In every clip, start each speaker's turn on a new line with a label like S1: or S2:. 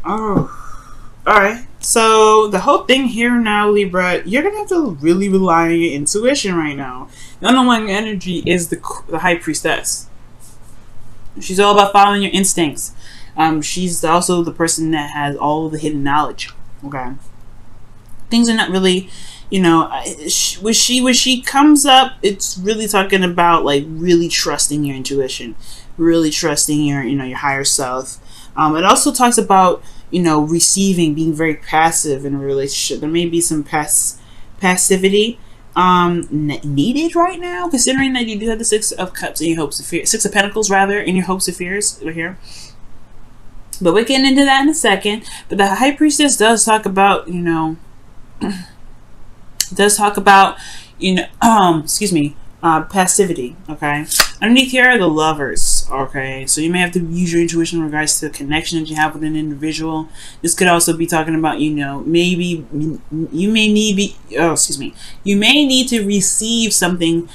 S1: Oh, all right. So the whole thing here now, Libra, you're gonna have to really rely on your intuition right now. The underlying energy is the High Priestess. She's all about following your instincts. She's also the person that has all the hidden knowledge. Okay, things are not really, when she comes up, it's really talking about like really trusting your intuition, really trusting your higher self. It also talks about receiving, being very passive in a relationship. There may be some passivity needed right now, considering that you do have the Six of Cups in your hopes and fears, Six of Pentacles rather, in your hopes and fears right here. But we're getting into that in a second. But the High Priestess does talk about passivity. Okay, underneath here are the Lovers. Okay, so you may have to use your intuition in regards to the connection that you have with an individual. This could also be talking about maybe you may need to receive something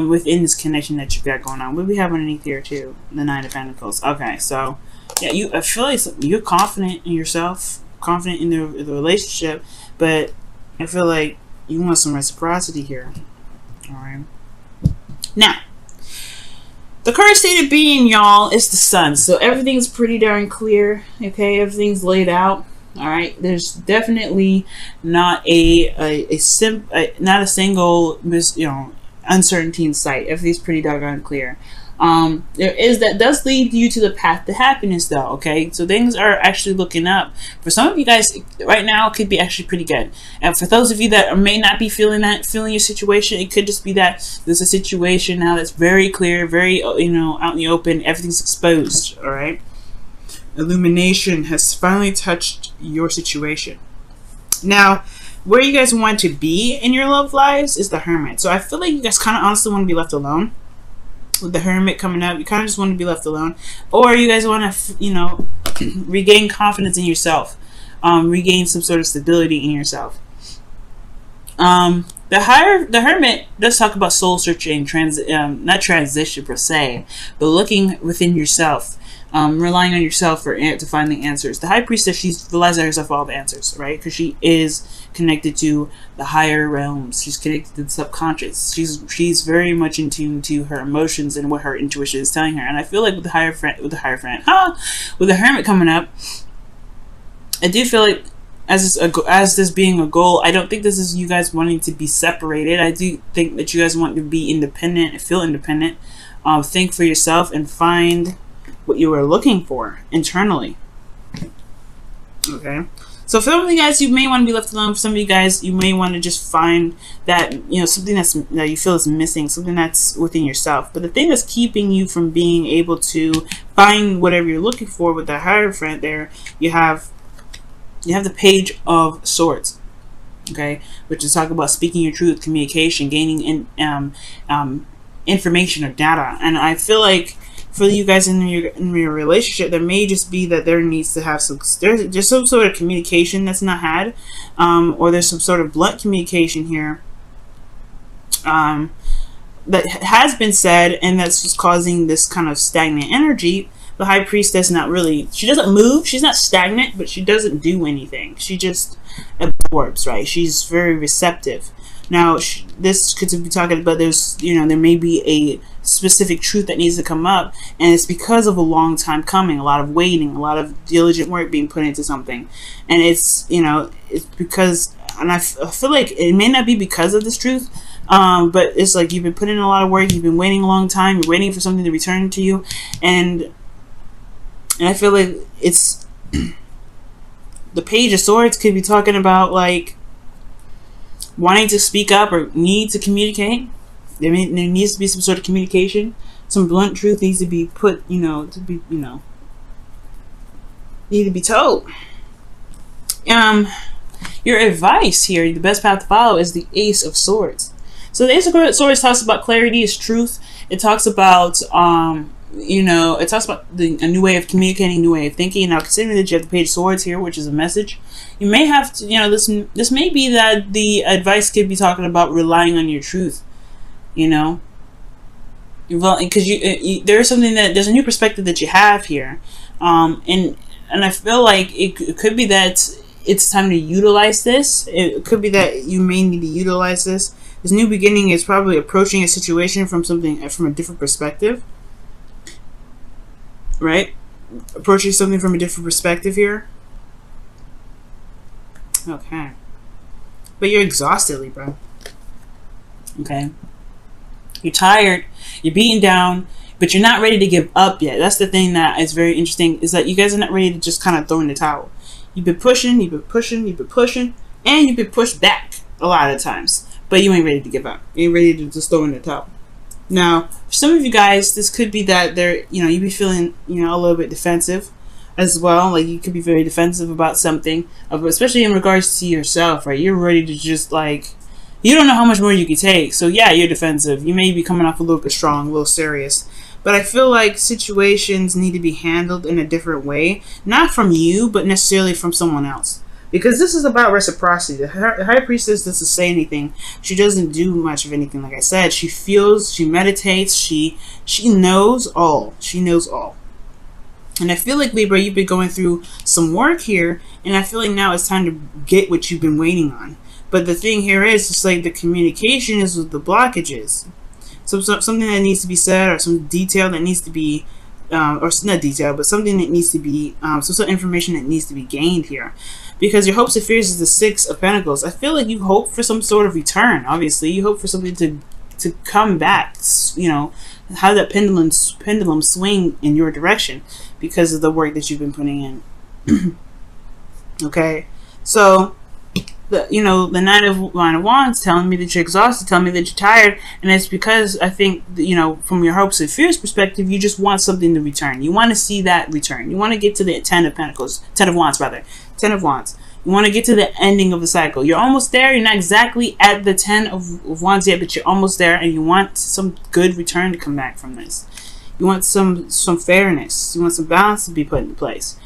S1: within this connection that you've got going on. What do we have underneath here too? The Nine of Pentacles. Okay, so yeah, I feel like you're confident in yourself, confident in the relationship, but I feel like you want some reciprocity here. All right. Now, the current state of being, y'all, is the Sun. So everything's pretty darn clear. Okay, everything's laid out. All right. There's definitely not a single uncertainty in sight. Everything's pretty doggone clear. That does lead you to the path to happiness, though. Okay, so things are actually looking up for some of you guys right now. It could be actually pretty good, and for those of you that may not be feeling your situation, it could just be that there's a situation now that's very clear, very out in the open. Everything's exposed. All right, illumination has finally touched your situation. Now, where you guys want to be in your love lives is the Hermit. So I feel like you guys kind of honestly want to be left alone. With the Hermit coming up, you kind of just want to be left alone, or you guys want to, regain confidence in yourself, regain some sort of stability in yourself. The Hermit does talk about soul searching, not transition per se, but looking within yourself, relying on yourself to find the answers. The High Priestess, she relies on herself for all the answers, right? Because she is connected to the higher realms. She's connected to the subconscious. She's very much in tune to her emotions and what her intuition is telling her. And I feel like with the Hermit coming up, I do feel like as this being a goal, I don't think this is you guys wanting to be separated. I do think that you guys want to be independent, feel independent, think for yourself, and find what you are looking for internally. Okay, so for some of you guys, you may want to be left alone. For some of you guys, you may want to just find that something that you feel is missing, something that's within yourself. But the thing that's keeping you from being able to find whatever you're looking for with the Hierophant, there you have the Page of Swords. Okay, which is talking about speaking your truth, communication, gaining information or data. And I feel like for you guys in your relationship, there may just be that there needs to have there's some sort of communication that's not had, or there's some sort of blunt communication here that has been said, and that's just causing this kind of stagnant energy. The High Priestess, she doesn't move, she's not stagnant, but she doesn't do anything. She just absorbs, right? She's very receptive. Now, this could be talking about there may be a specific truth that needs to come up, and it's because of a long time coming, a lot of waiting, a lot of diligent work being put into something, and it's because, and I feel like it may not be because of this truth, but it's like you've been putting in a lot of work, you've been waiting a long time, you're waiting for something to return to you, and I feel like it's the Page of Swords could be talking about like wanting to speak up or need to communicate. There needs to be some sort of communication. Some blunt truth needs to be put, need to be told. Your advice here, the best path to follow, is the Ace of Swords. So the Ace of Swords talks about clarity is truth. It talks about it talks about a new way of communicating, new way of thinking. Now, considering that you have the Page of Swords here, which is a message, you may have to, this may be that the advice could be talking about relying on your truth, because there's a new perspective that you have here, and And I feel like it could be that it's time to utilize this. It could be that you may need to utilize this. This new beginning is probably approaching a situation from a different perspective, right? Approaching something from a different perspective here. Okay. But you're exhausted, Libra. Okay. You're tired. You're beaten down. But you're not ready to give up yet. That's the thing that is very interesting, is that you guys are not ready to just kind of throw in the towel. You've been pushing, you've been pushing, you've been pushing, and you've been pushed back a lot of times. But you ain't ready to give up. You ain't ready to just throw in the towel. Now, for some of you guys, this could be that you be feeling, a little bit defensive as well. Like, you could be very defensive about something, especially in regards to yourself, right? You're ready to just, like, you don't know how much more you can take. So, yeah, you're defensive. You may be coming off a little bit strong, a little serious. But I feel like situations need to be handled in a different way. Not from you, but necessarily from someone else. Because this is about reciprocity. The High Priestess doesn't say anything. She doesn't do much of anything, like I said. She feels, she meditates, she knows all. She knows all. And I feel like, Libra, you've been going through some work here, and I feel like now it's time to get what you've been waiting on. But the thing here is, it's like the communication is with the blockages. So something that needs to be said, or some detail that needs to be, or not detail, but something that needs to be, some information that needs to be gained here. Because your hopes and fears is the Six of Pentacles. I feel like you hope for some sort of return, obviously. You hope for something to come back, how that pendulum swing in your direction because of the work that you've been putting in. Okay? So, the Nine of Wands telling me that you're exhausted, telling me that you're tired, and it's because I think, from your hopes and fears perspective, you just want something to return. You want to see that return. You want to get to the Ten of Wands. You want to get to the ending of the cycle. You're almost there. You're not exactly at the Ten of Wands yet, but you're almost there, and you want some good return to come back from this. You want some fairness. You want some balance to be put into place.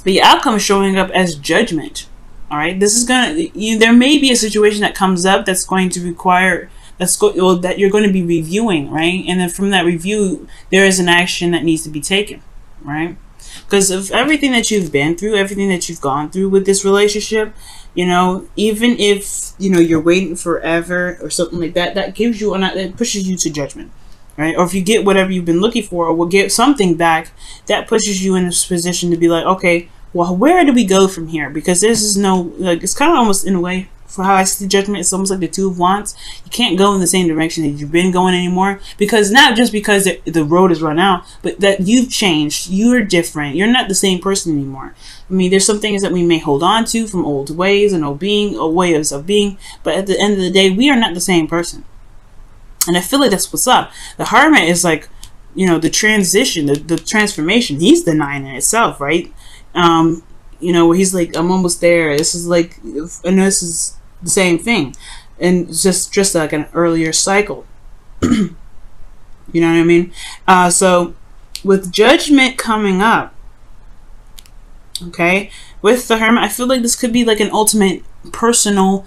S1: But your outcome is showing up as judgment. All right, this is there may be a situation that comes up that's going to require that you're going to be reviewing, right? And then from that review, there is an action that needs to be taken, right? Because of everything that you've been through, everything that you've gone through with this relationship, even if you're waiting forever or something like that, that gives you that pushes you to judgment, right? Or if you get whatever you've been looking for, or will get something back, that pushes you in this position to be like, okay, well, where do we go from here? Because this is it's kind of almost in a way, for how I see judgment, it's almost like the Two of Wands. You can't go in the same direction that you've been going anymore, because not just because the road is run out, but that you've changed. You're different. You're not the same person anymore. I mean, there's some things that we may hold on to from old ways and old ways of being, but at the end of the day, we are not the same person. And I feel like that's what's up. The Hermit is like, the transition, the transformation. He's the Nine in itself, right? Where he's like, I'm almost there. This is like, and this is the same thing, and just like an earlier cycle. You know what I mean? So with Judgment coming up, okay, with the Hermit, I feel like this could be like an ultimate personal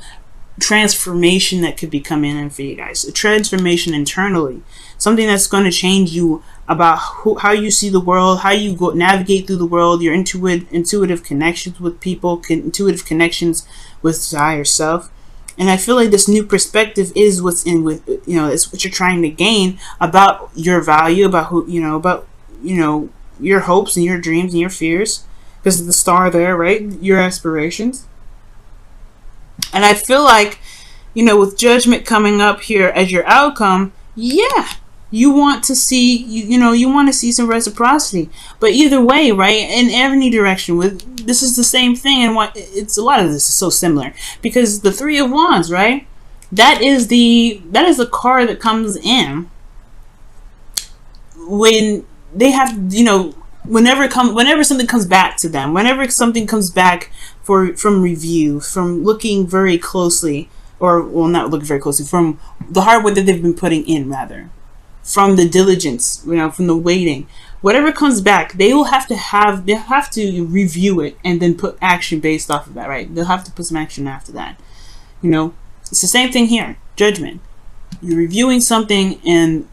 S1: transformation that could be coming in for you guys. A transformation internally, something that's going to change you about how you see the world, how you navigate through the world, your intuitive connections with people, intuitive connections with yourself. And I feel like this new perspective is what's in with, it's what you're trying to gain about your value, about your hopes and your dreams and your fears, because of the star there, right? Your aspirations. And I feel like, with Judgment coming up here as your outcome, yeah, you want to see, you want to see some reciprocity. But either way, right, in any direction, this is the same thing, and a lot of this is so similar, because the Three of Wands, right, that is the card that comes in when they have, whenever something comes back to them, whenever something comes back from review, from looking very closely, or not looking very closely, from the hard work that they've been putting in, rather, from the diligence, from the waiting, whatever comes back, they'll have to review it and then put action based off of that, right? They'll have to put some action after that. It's the same thing here. Judgment. You're reviewing something, and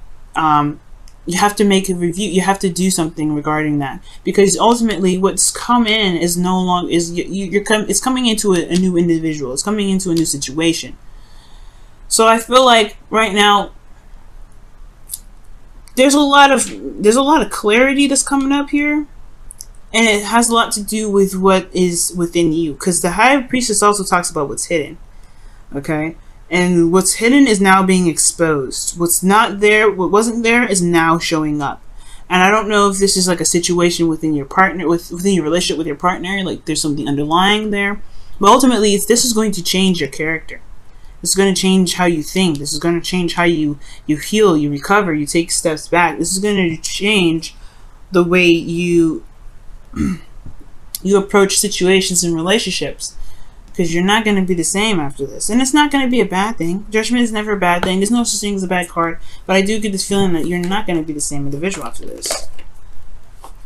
S1: you have to make a review. You have to do something regarding that, because ultimately what's come in is no longer it's coming into a new individual. It's coming into a new situation. So I feel like right now there's a lot of clarity that's coming up here, and it has a lot to do with what is within you, because the High Priestess also talks about what's hidden. Okay, and what's hidden is now being exposed. What's not there, what wasn't there, is now showing up. And I don't know if this is like a situation within your partner, within your relationship with your partner, like there's something underlying there. But ultimately, this is going to change your character. This is going to change how you think. This is going to change how you heal, you recover, you take steps back. This is going to change the way you approach situations and relationships, because you're not going to be the same after this. And it's not going to be a bad thing. Judgment is never a bad thing. There's no such thing as a bad card. But I do get this feeling that you're not going to be the same individual after this.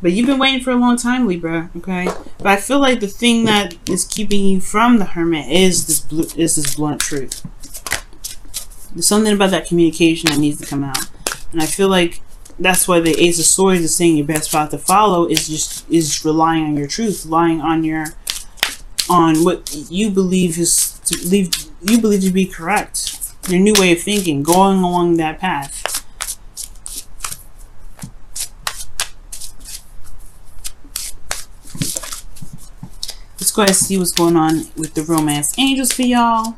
S1: But you've been waiting for a long time, Libra, okay? But I feel like the thing that is keeping you from the Hermit is this blunt truth. There's something about that communication that needs to come out. And I feel like that's why the Ace of Swords is saying your best path to follow is relying on your truth, relying on what you believe to be correct. Your new way of thinking, going along that path. Let's go ahead and see what's going on with the romance angels for y'all.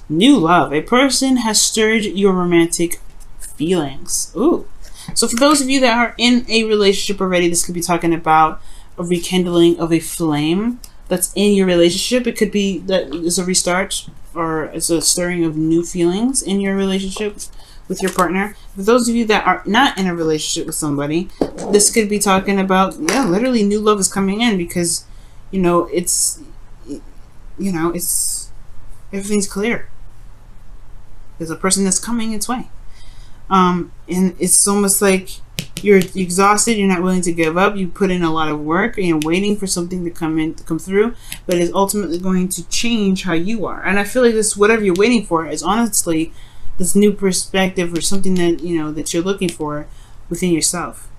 S1: New love. A person has stirred your romantic feelings. Ooh. So for those of you that are in a relationship already, this could be talking about a rekindling of a flame that's in your relationship. It could be that it's a restart, or it's a stirring of new feelings in your relationship with your partner. For those of you that are not in a relationship with somebody, this could be talking about, yeah, literally new love is coming in, because it's everything's clear. There's a person that's coming its way, and it's almost like you're exhausted, you're not willing to give up, you put in a lot of work and you're waiting for something to come through, but it's ultimately going to change how you are. And I feel like this, whatever you're waiting for, is honestly this new perspective, or something that that you're looking for within yourself.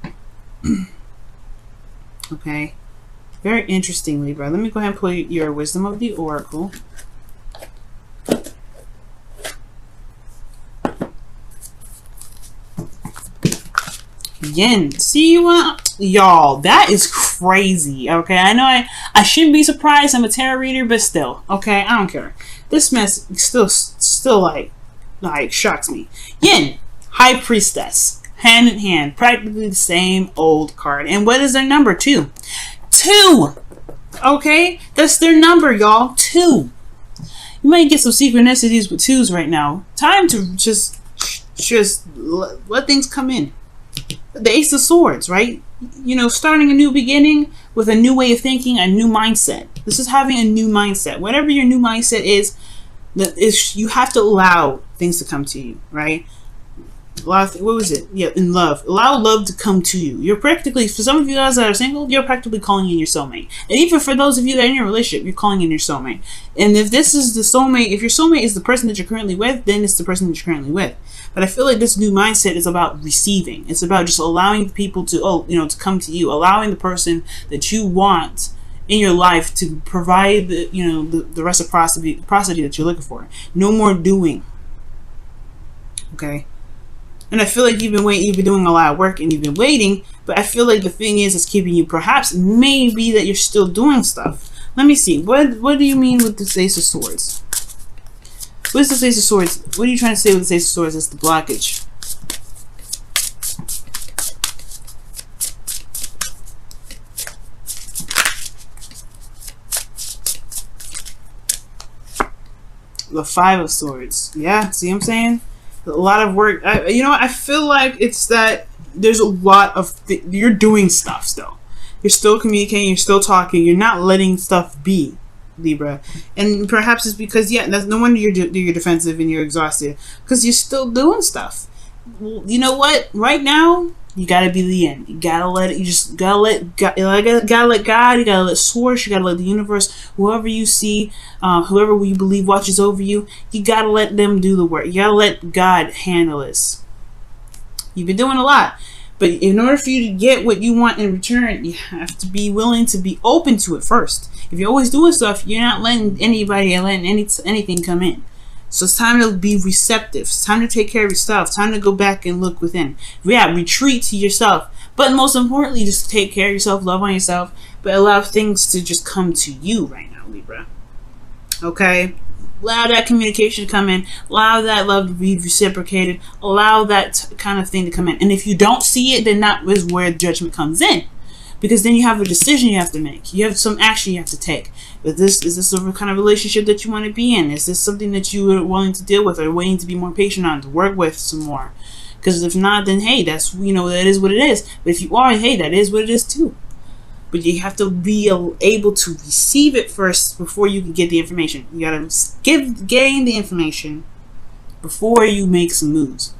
S1: Okay, very interesting, Libra. Let me go ahead and pull your Wisdom of the Oracle. Yin. See what, y'all, that is crazy. Okay, I know I shouldn't be surprised. I'm a tarot reader, but still, okay, I don't care. This mess still like shocks me. Yin, High Priestess, hand in hand, practically the same old card. And what is their number? 2. 2. Okay, that's their number, y'all. 2. You might get some synchronicities with 2s right now. Time to just let things come in. The Ace of Swords, right? Starting a new beginning with a new way of thinking, a new mindset. This is having a new mindset. Whatever your new mindset is, you have to allow things to come to you, right? What was it? Yeah, in love. Allow love to come to you. You're practically, for some of you guys that are single, you're practically calling in your soulmate. And even for those of you that are in your relationship, you're calling in your soulmate. And if this is the soulmate, if your soulmate is the person that you're currently with, then it's the person that you're currently with. But I feel like this new mindset is about receiving. It's about just allowing people to, to come to you, allowing the person that you want in your life to provide the reciprocity that you're looking for. No more doing. Okay. And I feel like you've been doing a lot of work and you've been waiting, but I feel like the thing is keeping you, perhaps, maybe that you're still doing stuff. Let me see. What do you mean with this Ace of Swords? What is this Ace of Swords? What are you trying to say with this Ace of Swords? It's the blockage. The 5 of Swords. Yeah, see what I'm saying? A lot of work. I feel like it's that there's a lot of you're doing stuff still. You're still communicating. You're still talking. You're not letting stuff be, Libra. And perhaps it's because, that's no wonder you're defensive and you're exhausted, because you're still doing stuff. Well, you know what? Right now, you gotta be the end. You gotta let it. You just gotta let God. You gotta let God. You gotta let Source. You gotta let the universe. Whoever you see, whoever you believe watches over you. You gotta let them do the work. You gotta let God handle this. You've been doing a lot. But in order for you to get what you want in return, you have to be willing to be open to it first. If you're always doing stuff, you're not letting anybody or letting anything come in. So it's time to be receptive. It's time to take care of yourself. It's time to go back and look within. Yeah, retreat to yourself. But most importantly, just take care of yourself, love on yourself, but allow things to just come to you right now, Libra. Okay? Allow that communication to come in. Allow that love to be reciprocated. Allow that kind of thing to come in. And if you don't see it, then that is where judgment comes in. Because then you have a decision you have to make. You have some action you have to take. Is this the kind of relationship that you want to be in? Is this something that you are willing to deal with or willing to be more patient on, to work with some more? Because if not, then hey, that's, that is what it is. But if you are, hey, that is what it is too. But you have to be able to receive it first before you can get the information. You gotta gain the information before you make some moves.